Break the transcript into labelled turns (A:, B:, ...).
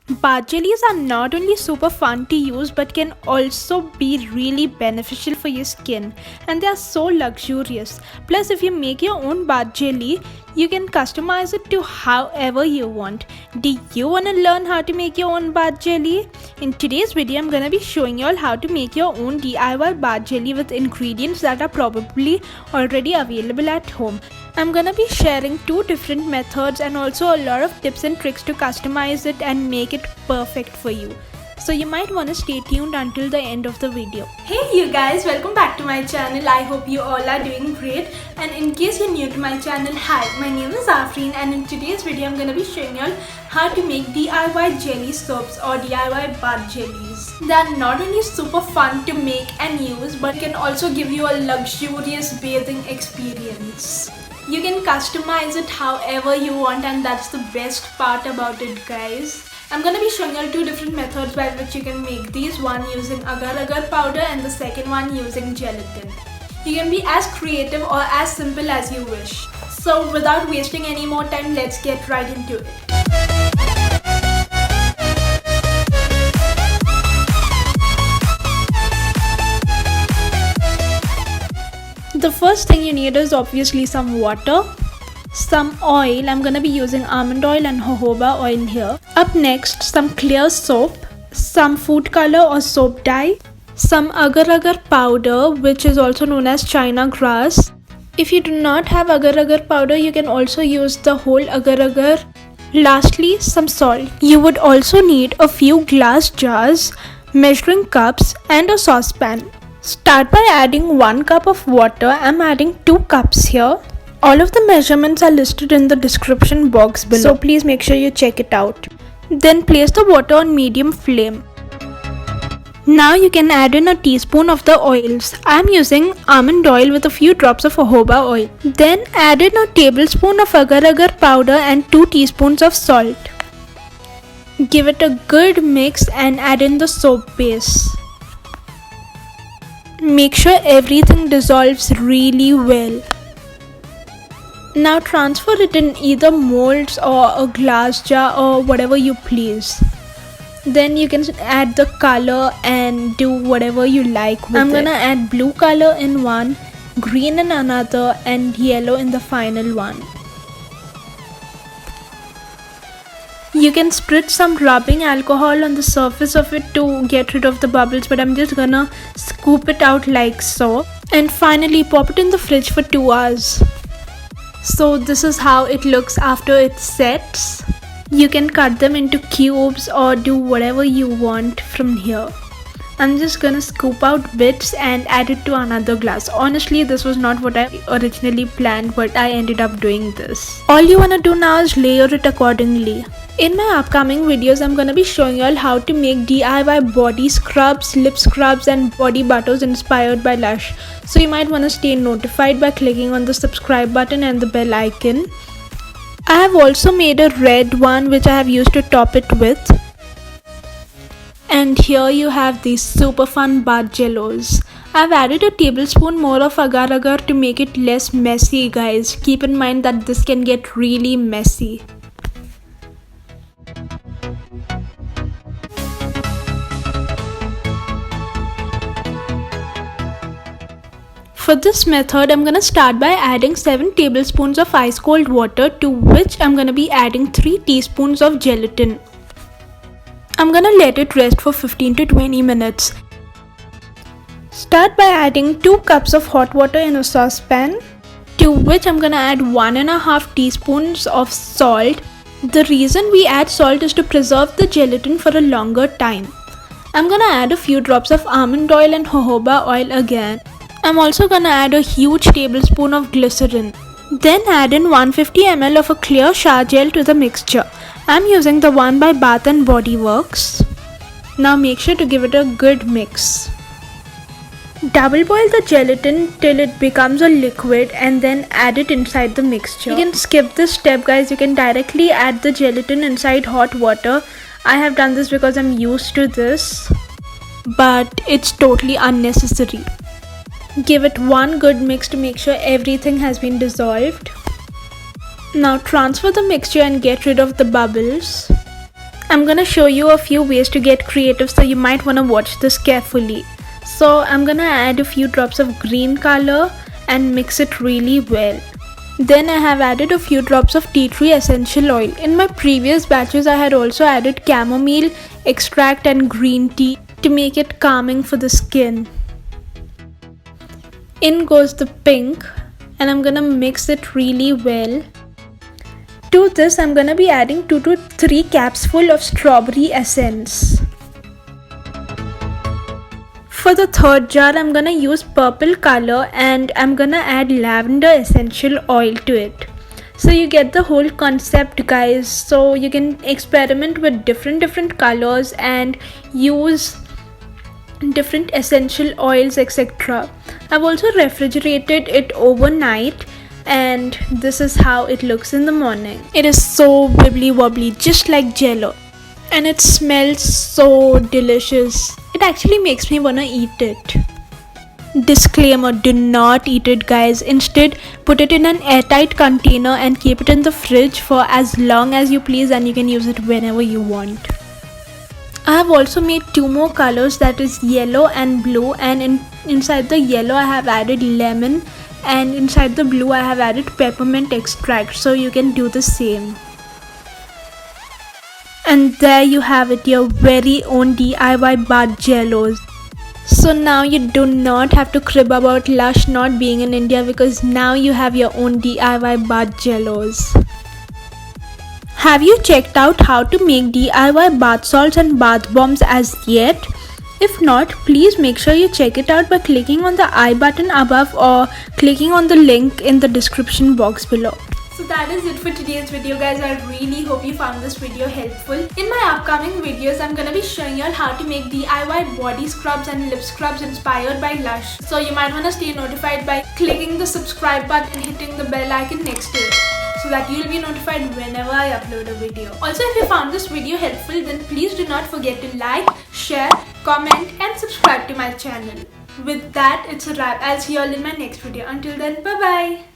A: Bath jellies are not only super fun to use but can also be really beneficial for your skin, and they are so luxurious. Plus, if you make your own bath jelly, you can customize it to however you want. Do you want to learn how to make your own bath jelly? In today's video, I'm gonna be showing you all how to make your own DIY bath jelly with ingredients that are probably already available at home. I'm gonna be sharing two different methods and also a lot of tips and tricks to customize it and make it perfect for you. So you might want to stay tuned until the end of the video. Hey you guys, welcome back to my channel. I hope you all are doing great. And in case you're new to my channel, hi, my name is Afreen, and in today's video I'm gonna be showing you all how to make DIY jelly soaps or DIY bath jellies. They are not only super fun to make and use but can also give you a luxurious bathing experience. You can customize it however you want, and that's the best part about it, guys. I'm gonna be showing you two different methods by which you can make these, one using agar-agar powder and the second one using gelatin. You can be as creative or as simple as you wish. So without wasting any more time, let's get right into it. The first thing you need is obviously some water, some oil. I'm gonna be using almond oil and jojoba oil here. Up next, some clear soap, some food color or soap dye, some agar-agar powder, which is also known as China grass. If you do not have agar-agar powder, you can also use the whole agar-agar. Lastly, some salt. You would also need a few glass jars, measuring cups and a saucepan. Start by adding 1 cup of water. I'm adding 2 cups here. All of the measurements are listed in the description box below, so please make sure you check it out. Then place the water on medium flame. Now you can add in a teaspoon of the oils. I'm using almond oil with a few drops of jojoba oil. Then add in a tablespoon of agar-agar powder and 2 teaspoons of salt. Give it a good mix and add in the soap base. Make sure everything dissolves really well. Now transfer it in either molds or a glass jar or whatever you please. Then you can add the color and do whatever you like with it. I'm gonna add blue color in one, green in another, and yellow in the final one. You can spritz some rubbing alcohol on the surface of it to get rid of the bubbles, but I'm just gonna scoop it out like so. And finally pop it in the fridge for 2 hours. So this is how it looks after it sets. You can cut them into cubes or do whatever you want from here. I'm just gonna scoop out bits and add it to another glass. Honestly, this was not what I originally planned, but I ended up doing this. All you wanna do now is layer it accordingly. In my upcoming videos, I'm gonna be showing you all how to make DIY body scrubs, lip scrubs and body butters inspired by Lush. So you might want to stay notified by clicking on the subscribe button and the bell icon. I have also made a red one which I have used to top it with. And here you have these super fun bath jellos. I've added a tablespoon more of agar-agar to make it less messy, guys. Keep in mind that this can get really messy. For this method, I'm gonna start by adding 7 tablespoons of ice cold water, to which I'm gonna be adding 3 teaspoons of gelatin. I'm gonna let it rest for 15 to 20 minutes. Start by adding 2 cups of hot water in a saucepan, to which I'm gonna add 1.5 teaspoons of salt. The reason we add salt is to preserve the gelatin for a longer time. I'm gonna add a few drops of almond oil and jojoba oil again. I'm also gonna add a huge tablespoon of glycerin. Then add in 150 ml of a clear shower gel to the mixture. I'm using the one by Bath and Body Works. Now make sure to give it a good mix. Double boil the gelatin till it becomes a liquid and then add it inside the mixture. You can skip this step, guys. You can directly add the gelatin inside hot water. I have done this because I'm used to this, but it's totally unnecessary. Give it one good mix to make sure everything has been dissolved. Now transfer the mixture and get rid of the bubbles. I'm gonna show you a few ways to get creative, so you might wanna watch this carefully. So I'm gonna add a few drops of green color and mix it really well. Then I have added a few drops of tea tree essential oil. In my previous batches I had also added chamomile extract and green tea to make it calming for the skin. In goes the pink and I'm gonna mix it really well. To this I'm gonna be adding 2 to 3 caps full of strawberry essence. For the third jar I'm gonna use purple color and I'm gonna add lavender essential oil to it. So you get the whole concept, guys. So you can experiment with different colors and use different essential oils, etc. I've also refrigerated it overnight and this is how it looks in the morning. It is so wibbly wobbly, just like jello, and it smells so delicious. It actually makes me wanna eat it. Disclaimer, do not eat it, guys. Instead, put it in an airtight container and keep it in the fridge for as long as you please, and you can use it whenever you want. I have also made 2 more colors, that is yellow and blue, and inside the yellow I have added lemon and inside the blue I have added peppermint extract, so you can do the same. And there you have it, your very own DIY bath jellos. So now you do not have to crib about Lush not being in India, because now you have your own DIY bath jellos. Have you checked out how to make DIY bath salts and bath bombs as yet? If not, please make sure you check it out by clicking on the I button above or clicking on the link in the description box below. So that is it for today's video, guys. I really hope you found this video helpful. In my upcoming videos, I'm gonna be showing you all how to make DIY body scrubs and lip scrubs inspired by Lush. So you might wanna stay notified by clicking the subscribe button and hitting the bell icon next to it, so that you'll be notified whenever I upload a video. Also, if you found this video helpful, then please do not forget to like, share, comment and subscribe to my channel. With that, it's a wrap. I'll see you all in my next video. Until then, bye bye.